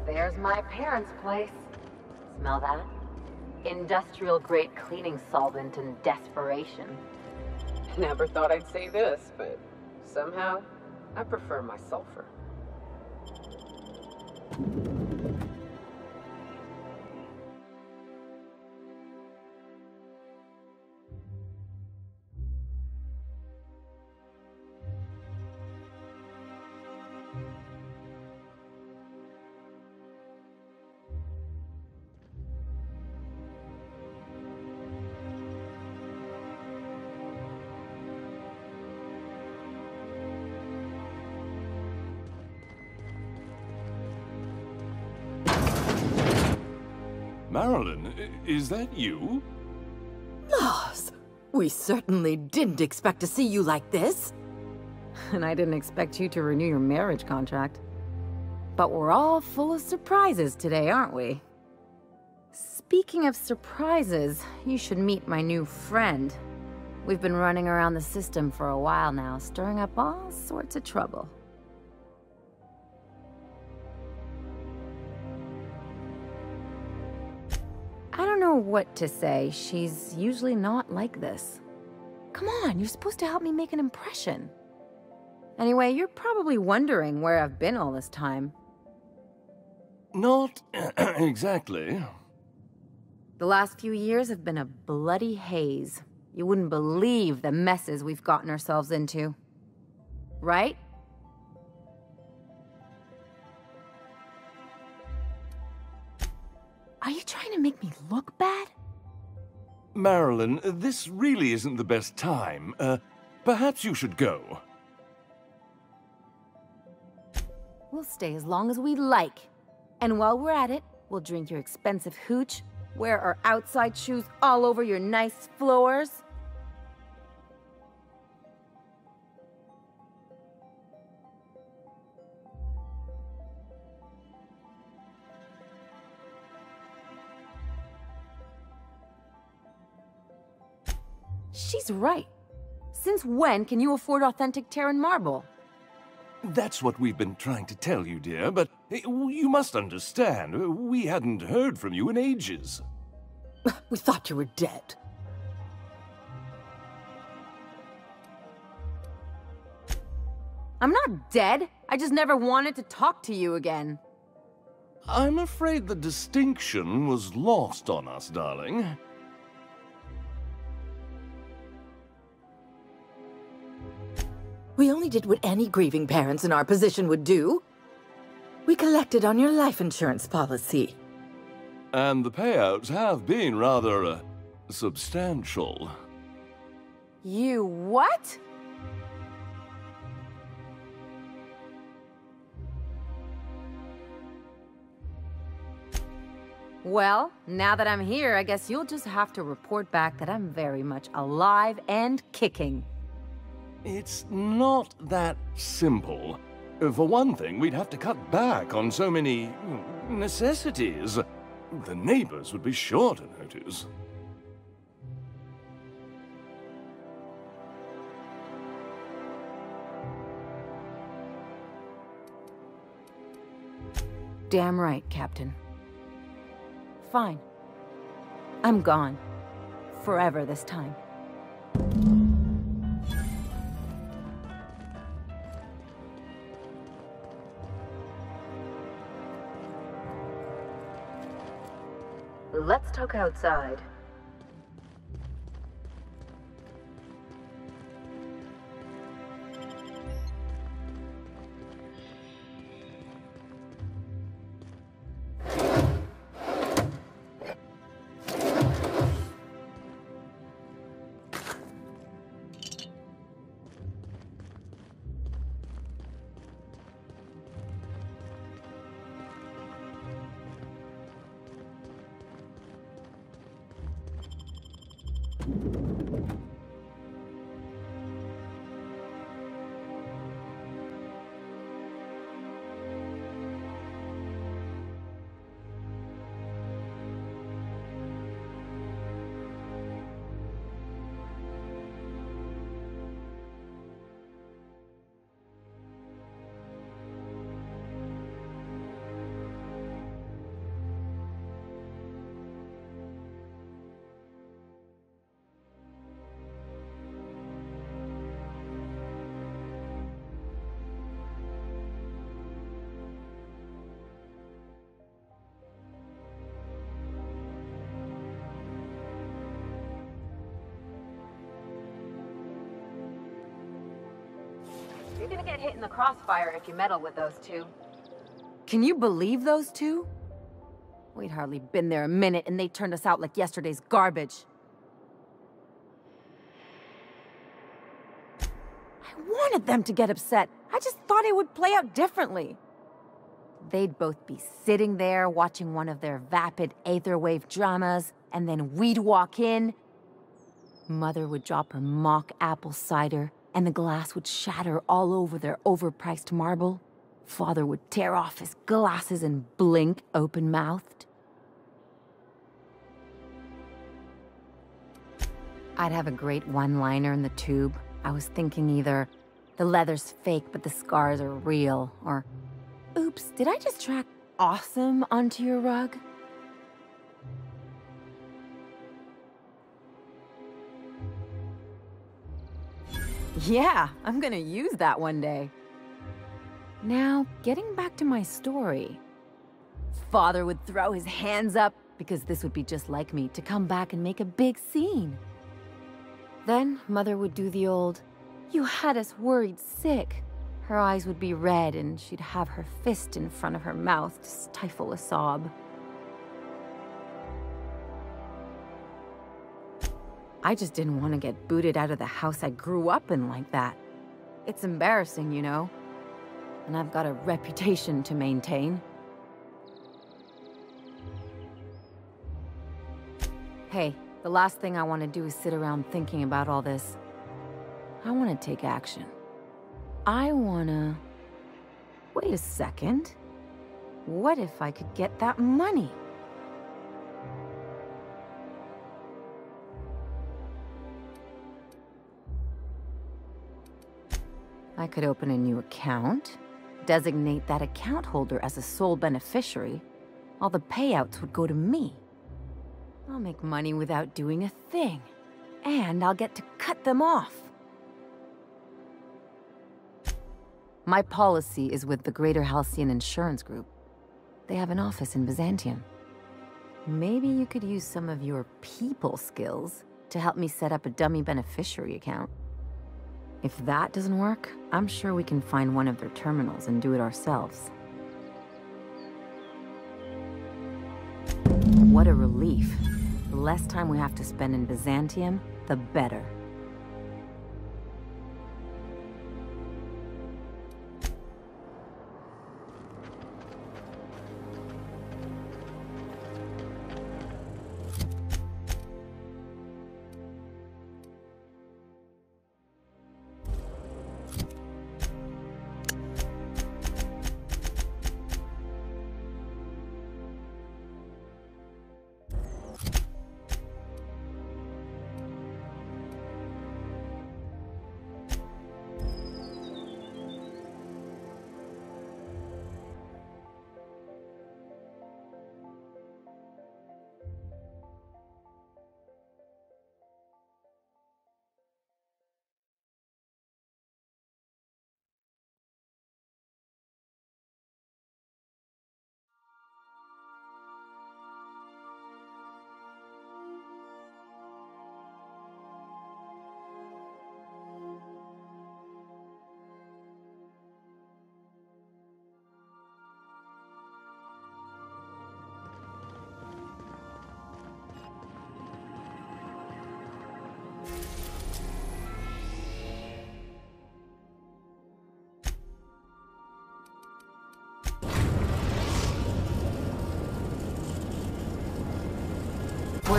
There's my parents' place. Smell that? Industrial-grade cleaning solvent and desperation. Never thought I'd say this, but somehow I prefer my sulfur. Marilyn, is that you? Lars, we certainly didn't expect to see you like this. And I didn't expect you to renew your marriage contract. But we're all full of surprises today, aren't we? Speaking of surprises, you should meet my new friend. We've been running around the system for a while now, stirring up all sorts of trouble. I don't know what to say. She's usually not like this. Come on, you're supposed to help me make an impression. Anyway, you're probably wondering where I've been all this time. Not exactly. The last few years have been a bloody haze. You wouldn't believe the messes we've gotten ourselves into. Right? Are you trying to make me look bad? Marilyn, this really isn't the best time. Perhaps you should go. We'll stay as long as we like. And while we're at it, we'll drink your expensive hooch, wear our outside shoes all over your nice floors. She's right. Since when can you afford authentic Terran marble? That's what we've been trying to tell you, dear, but you must understand, we hadn't heard from you in ages. We thought you were dead. I'm not dead. I just never wanted to talk to you again. I'm afraid the distinction was lost on us, darling. We only did what any grieving parents in our position would do. We collected on your life insurance policy. And the payouts have been rather, substantial. You what? Well, now that I'm here, I guess you'll just have to report back that I'm very much alive and kicking. It's not that simple. For one thing, we'd have to cut back on so many necessities. The neighbors would be sure to notice. Damn right, Captain. Fine. I'm gone. Forever this time. Let's talk outside. You're gonna get hit in the crossfire if you meddle with those two. Can you believe those two? We'd hardly been there a minute and they turned us out like yesterday's garbage. I wanted them to get upset. I just thought it would play out differently. They'd both be sitting there watching one of their vapid aetherwave dramas, and then we'd walk in. Mother would drop her mock apple cider, and the glass would shatter all over their overpriced marble. Father would tear off his glasses and blink open-mouthed. I'd have a great one-liner in the tube. I was thinking either, the leather's fake but the scars are real, or, oops, did I just track awesome onto your rug? Yeah, I'm gonna use that one day. Now, getting back to my story. Father would throw his hands up, because this would be just like me, to come back and make a big scene. Then, Mother would do the old, "You had us worried sick." Her eyes would be red, and she'd have her fist in front of her mouth to stifle a sob. I just didn't want to get booted out of the house I grew up in like that. It's embarrassing, you know. And I've got a reputation to maintain. Hey, the last thing I want to do is sit around thinking about all this. I want to take action. I want to... Wait a second. What if I could get that money? I could open a new account, designate that account holder as a sole beneficiary. All the payouts would go to me. I'll make money without doing a thing. And I'll get to cut them off. My policy is with the Greater Halcyon Insurance Group. They have an office in Byzantium. Maybe you could use some of your people skills to help me set up a dummy beneficiary account. If that doesn't work, I'm sure we can find one of their terminals and do it ourselves. What a relief. The less time we have to spend in Byzantium, the better.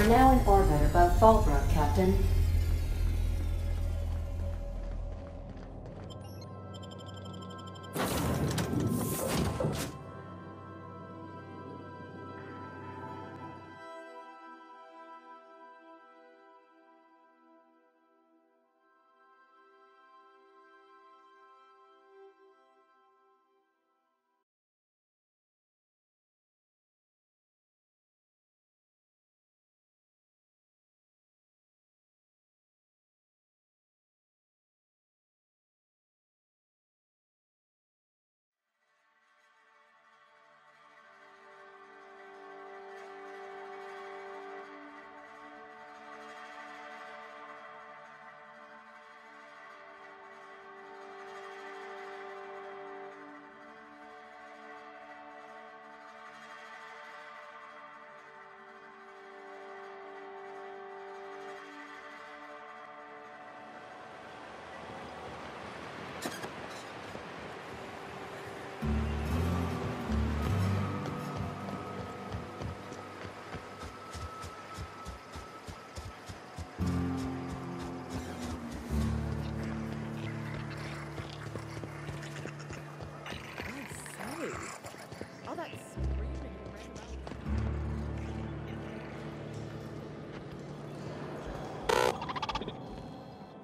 are now in orbit above Fallbrook, Captain.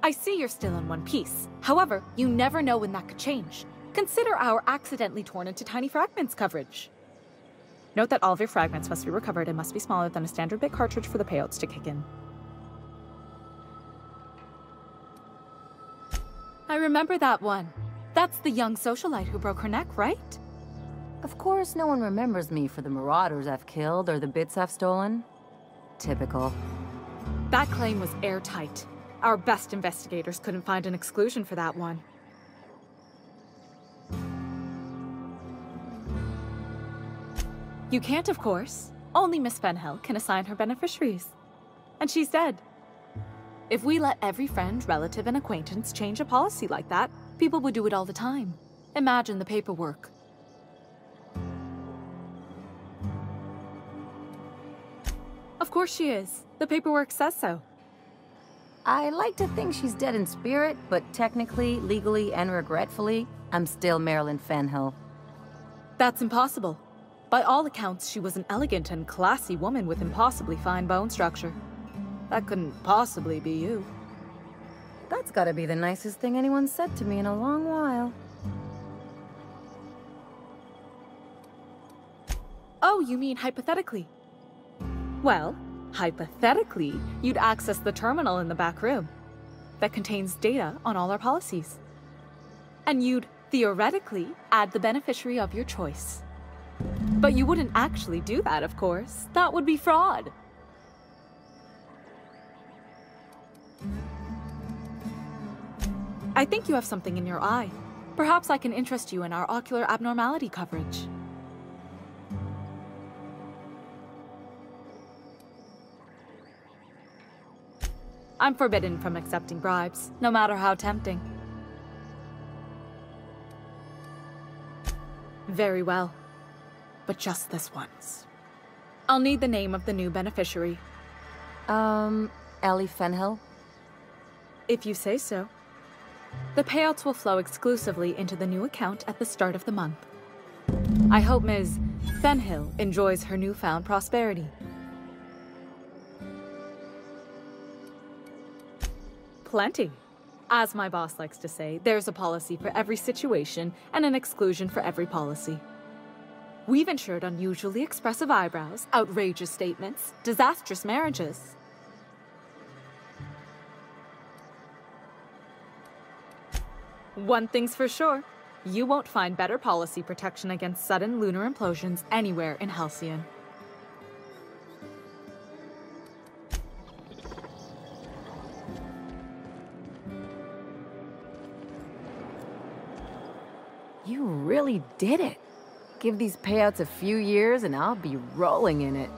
I see you're still in one piece. However, you never know when that could change. Consider our accidentally torn into tiny fragments coverage. Note that all of your fragments must be recovered and must be smaller than a standard bit cartridge for the payouts to kick in. I remember that one. That's the young socialite who broke her neck, right? Of course, no one remembers me for the marauders I've killed or the bits I've stolen. Typical. That claim was airtight. Our best investigators couldn't find an exclusion for that one. You can't, of course. Only Miss Fenhill can assign her beneficiaries. And she's dead. If we let every friend, relative, and acquaintance change a policy like that, people would do it all the time. Imagine the paperwork. Of course she is. The paperwork says so. I like to think she's dead in spirit, but technically, legally, and regretfully, I'm still Marilyn Fenhill. That's impossible. By all accounts, she was an elegant and classy woman with impossibly fine bone structure. That couldn't possibly be you. That's gotta be the nicest thing anyone's said to me in a long while. Oh, you mean hypothetically? Well, hypothetically, you'd access the terminal in the back room that contains data on all our policies. And you'd, theoretically, add the beneficiary of your choice. But you wouldn't actually do that, of course. That would be fraud. I think you have something in your eye. Perhaps I can interest you in our ocular abnormality coverage. I'm forbidden from accepting bribes, no matter how tempting. Very well. But just this once. I'll need the name of the new beneficiary. ELLIE Fenhill? If you say so. The payouts will flow exclusively into the new account at the start of the month. I hope Ms. Fenhill enjoys her newfound prosperity. Plenty. As my boss likes to say, there's a policy for every situation and an exclusion for every policy. We've insured unusually expressive eyebrows, outrageous statements, disastrous marriages. One thing's for sure, you won't find better policy protection against sudden lunar implosions anywhere in Halcyon. You really did it. Give these payouts a few years and I'll be rolling in it.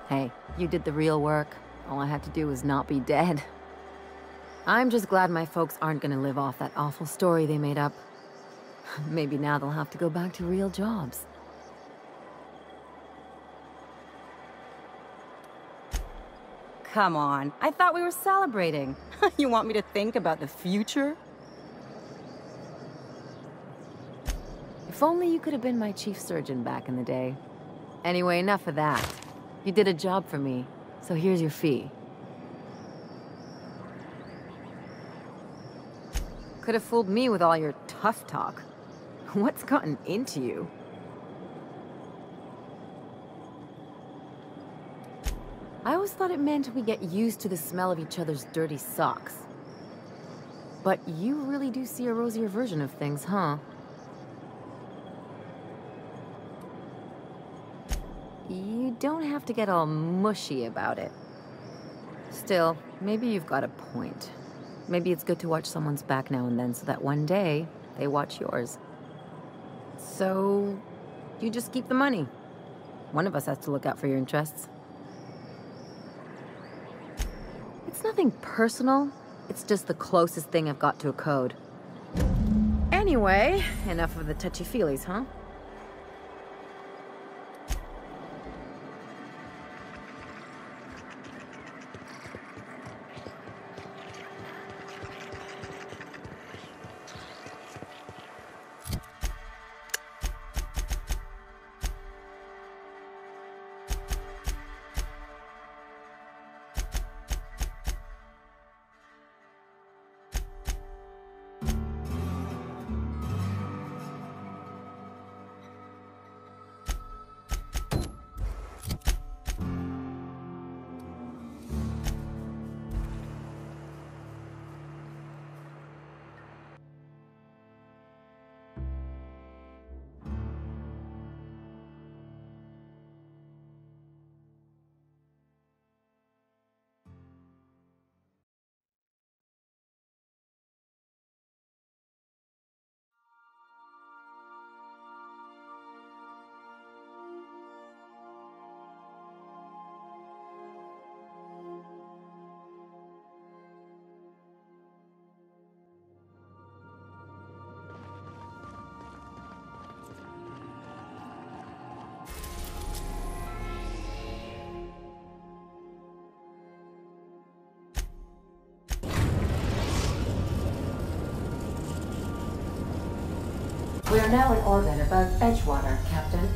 Hey, you did the real work. All I have to do is not be dead. I'm just glad my folks aren't gonna live off that awful story they made up. Maybe now they'll have to go back to real jobs. Come on, I thought we were celebrating. You want me to think about the future? If only you could have been my chief surgeon back in the day. Anyway, enough of that. You did a job for me, so here's your fee. Could have fooled me with all your tough talk. What's gotten into you? I always thought it meant we get used to the smell of each other's dirty socks. But you really do see a rosier version of things, huh? You don't have to get all mushy about it. Still, maybe you've got a point. Maybe it's good to watch someone's back now and then so that one day they watch yours. So, you just keep the money. One of us has to look out for your interests. It's nothing personal. It's just the closest thing I've got to a code. Anyway, enough of the touchy-feelies, huh? We are now in orbit above Edgewater, Captain.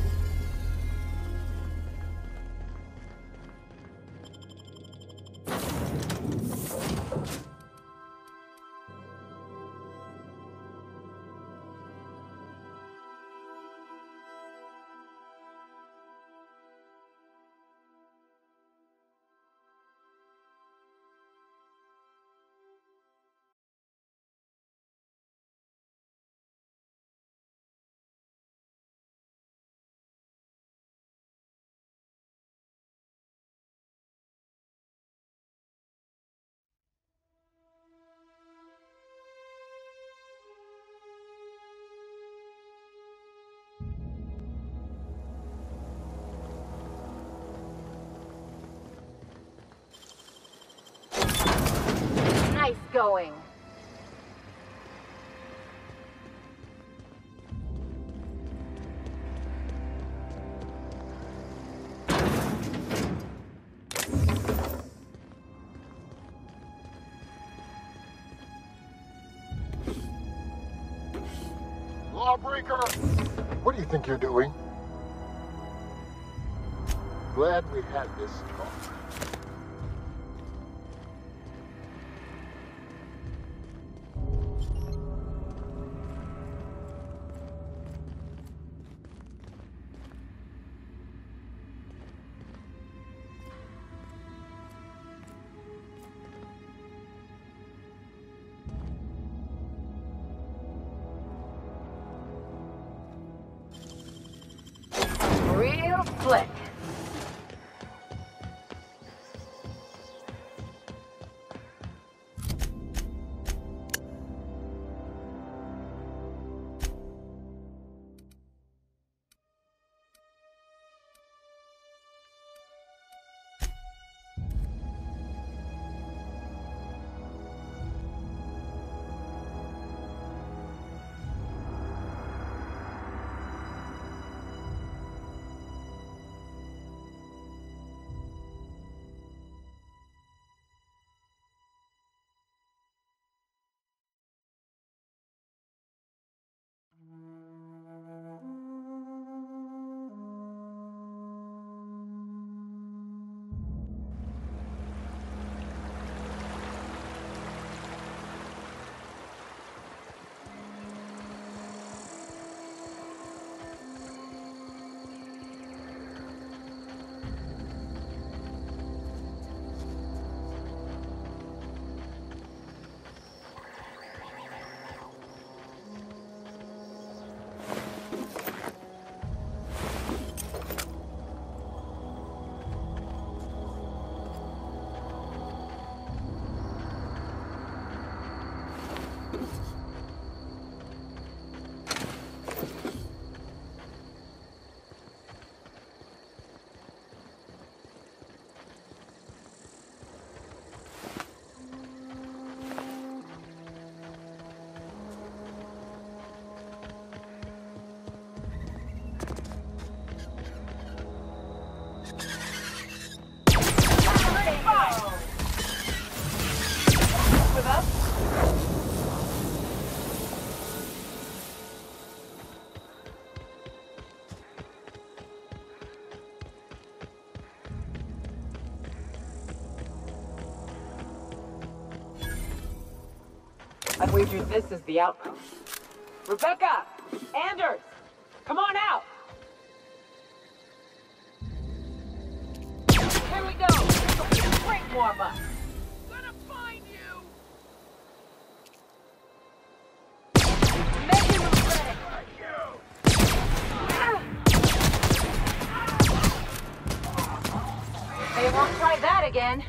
Nice going. Lawbreaker! What do you think you're doing? Glad we had this talk. Real slick. I'd wager this is the outpost. Rebecca! Anders! Come on out! Here we go! This'll be a great warm-up! Gonna find you! Make him ready! They won't try that again.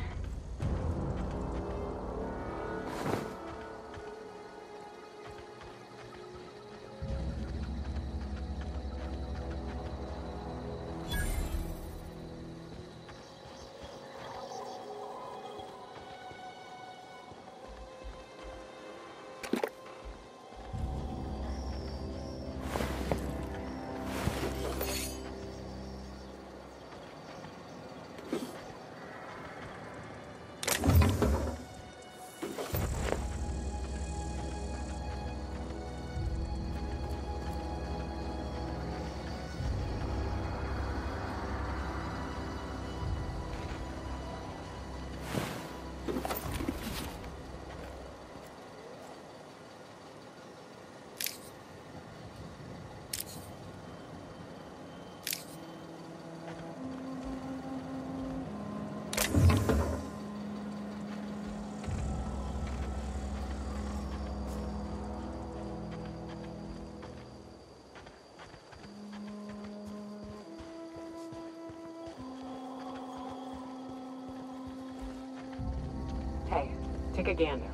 Hey, take a gander.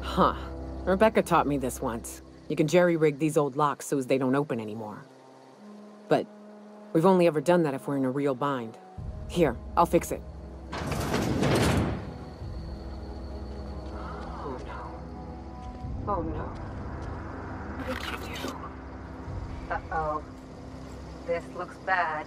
Huh. Rebecca taught me this once. You can jerry-rig these old locks so as they don't open anymore. But we've only ever done that if we're in a real bind. Here, I'll fix it. Oh no. Oh no. What did you do? Uh-oh. This looks bad.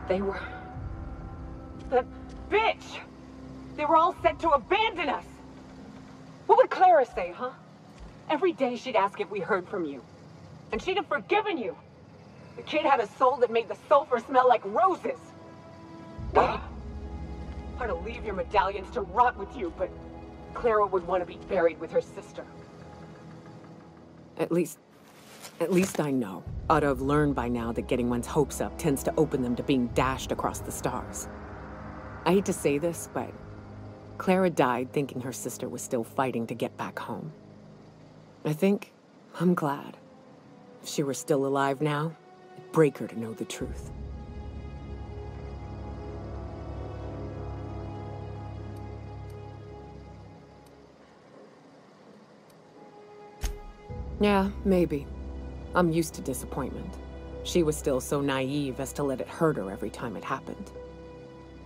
They were... That bitch! They were all set to abandon us! What would Clara say, huh? Every day she'd ask if we heard from you. And she'd have forgiven you. The kid had a soul that made the sulfur smell like roses. I'd to leave your medallions to rot with you, but Clara would want to be buried with her sister. At least I know. Ought to have learned by now that getting one's hopes up tends to open them to being dashed across the stars. I hate to say this, but Clara died thinking her sister was still fighting to get back home. I'm glad. If she were still alive now, it'd break her to know the truth. Yeah, maybe. I'm used to disappointment. She was still so naive as to let it hurt her every time it happened.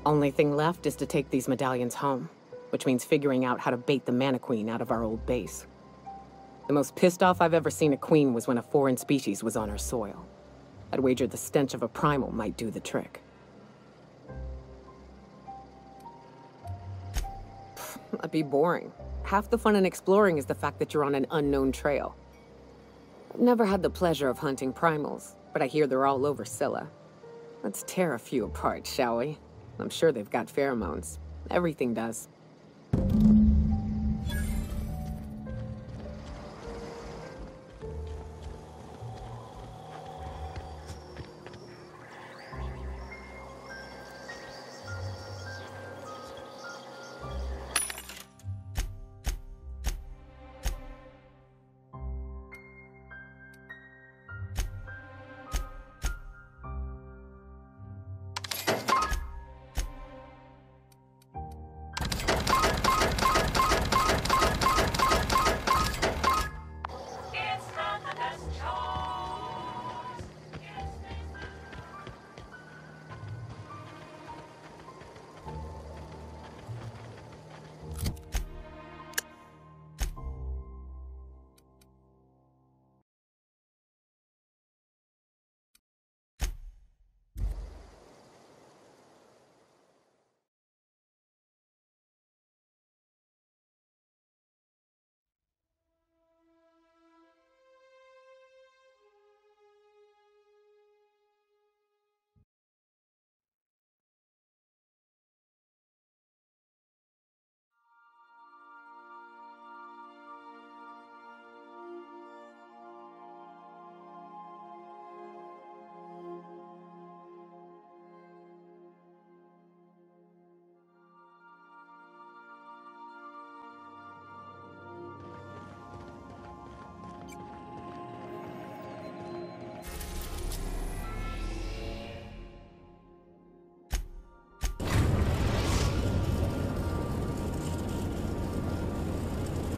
Only thing left is to take these medallions home, which means figuring out how to bait the Mana Queen out of our old base. The most pissed off I've ever seen a queen was when a foreign species was on her soil. I'd wager the stench of a primal might do the trick. That'd be boring. Half the fun in exploring is the fact that you're on an unknown trail. I've never had the pleasure of hunting primals, but I hear they're all over Scylla. Let's tear a few apart, shall we? I'm sure they've got pheromones. Everything does.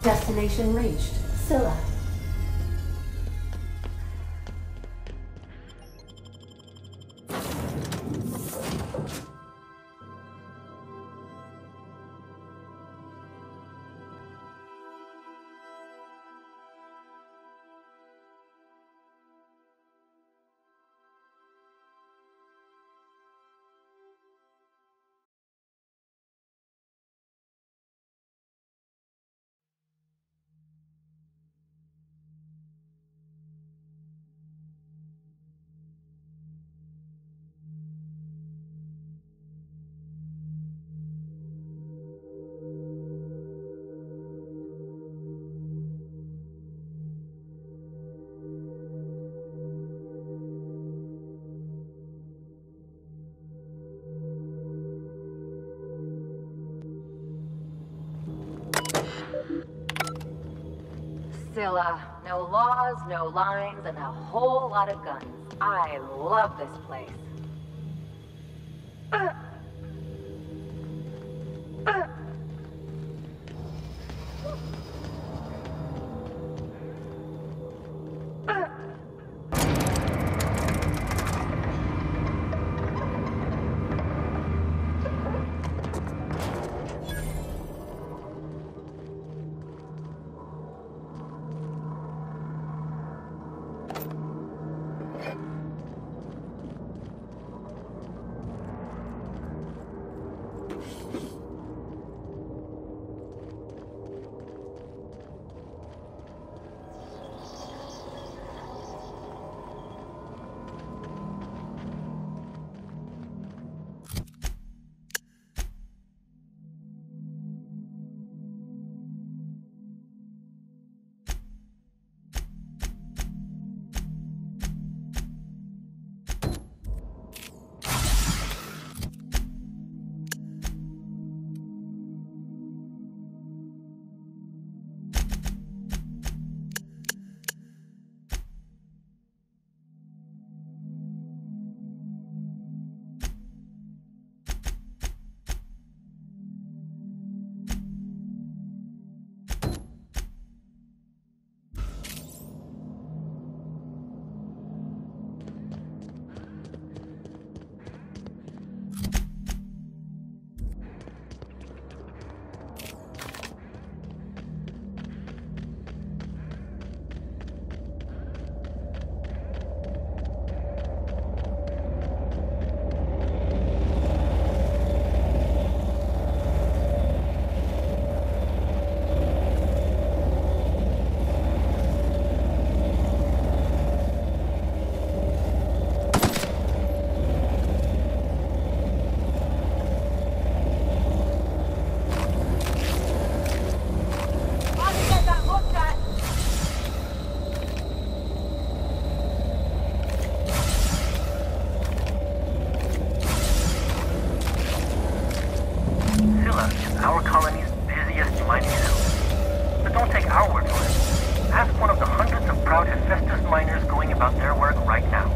Destination reached. Scylla. Scylla. No laws, no lines, and a whole lot of guns. I love this place. our colony's busiest mining zone. But don't take our word for it. Ask one of the hundreds of proud Hephaestus miners going about their work right now.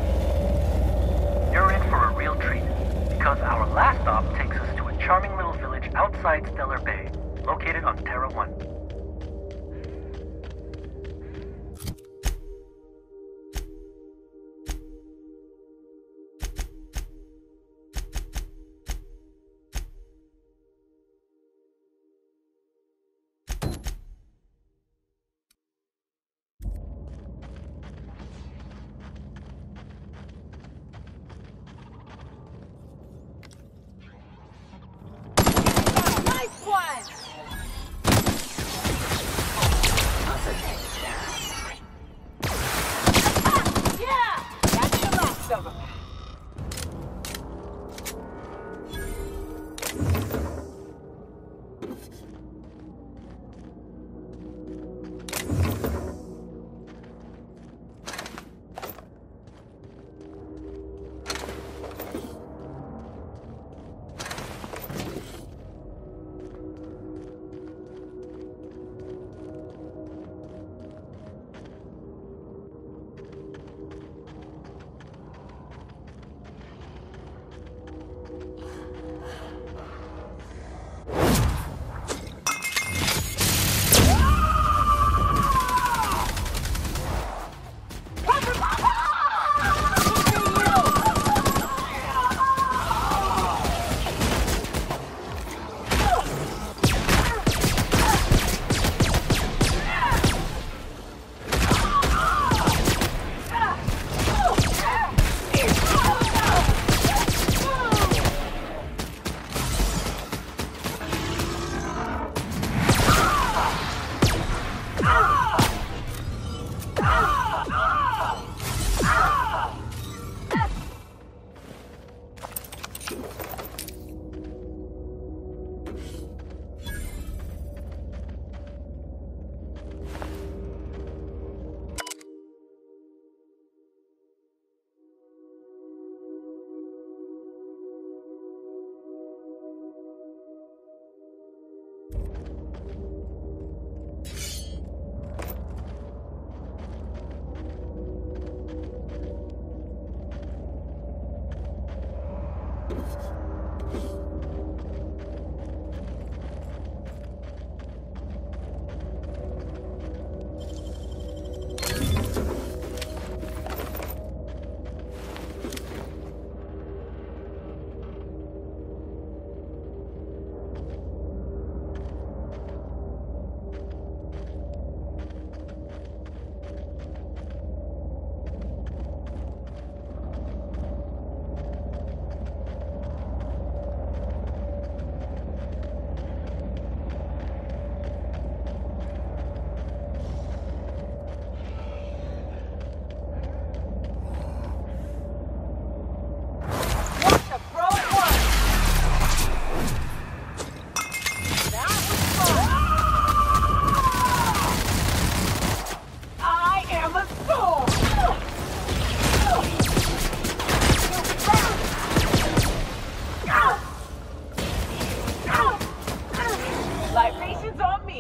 You're in for a real treat, because our last stop takes us to a charming little village outside Stellar Bay, located on Terra 1.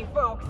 folks.